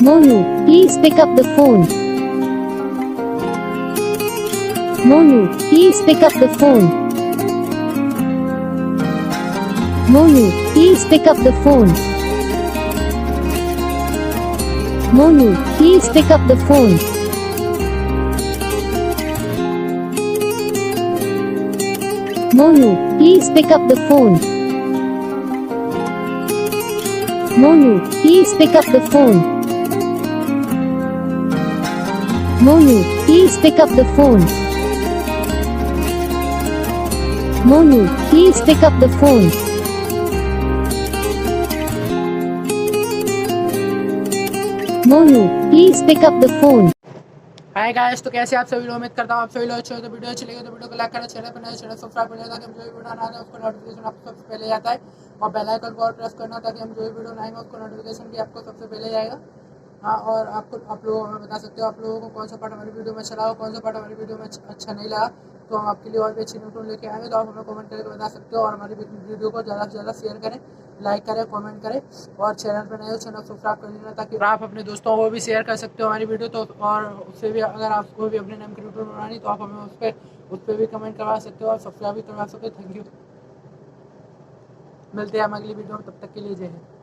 Monu, please pick up the phone. Monu, please pick up the phone. Monu, please pick up the phone. Monu, please pick up the phone. Monu, please pick up the phone. Monu, please pick up the phone. Monu, please pick up the phone. Monu, please pick up the phone. Monu, please pick up the phone. Hi guys, तो कैसे आप सभी लोग, उम्मीद करता हूँ आप सभी लोग अच्छे हो। तो वीडियो अच्छी लगी तो वीडियो को लाइक करें, चैनल पर नए चैनल सब्सक्राइब कर लें ताकि हम जो भी वीडियो बनाते हैं उसको नोटिफिकेशन आपको सबसे पहले आता है, और बेल आइकन को और प्रेस करना ताकि हम जो भी वीडियो बनाएंगे उसको नोटिफिकेशन भी आपको सबसे पहले आएगा। हाँ, और आप लोग हमें बता सकते हो आप लोगों को कौन सा पार्ट हमारी वीडियो में अच्छा लगा, कौन सा पार्ट हमारी वीडियो में अच्छा नहीं लगा, तो हम आपके लिए और भी अच्छी ringtone लेके आएंगे। तो आप हमें कमेंट करके बता सकते हो, और हमारी वीडियो को ज़्यादा से ज़्यादा शेयर करें, लाइक करें, कमेंट करें, और चैनल पर नए हो चैनल सब्सक्राइब कर लेना ताकि आप अपने दोस्तों को भी शेयर कर सकते हो हमारी वीडियो। तो और उससे भी अगर आपको भी अपने नाम की ringtone बनानी तो आप हमें उस पर भी कमेंट करवा सकते हो और सब्सक्राइब भी करवा सकते हो। थैंक यू, मिलते हैं हम अगली वीडियो में, तब तक के लिए जय हिंद।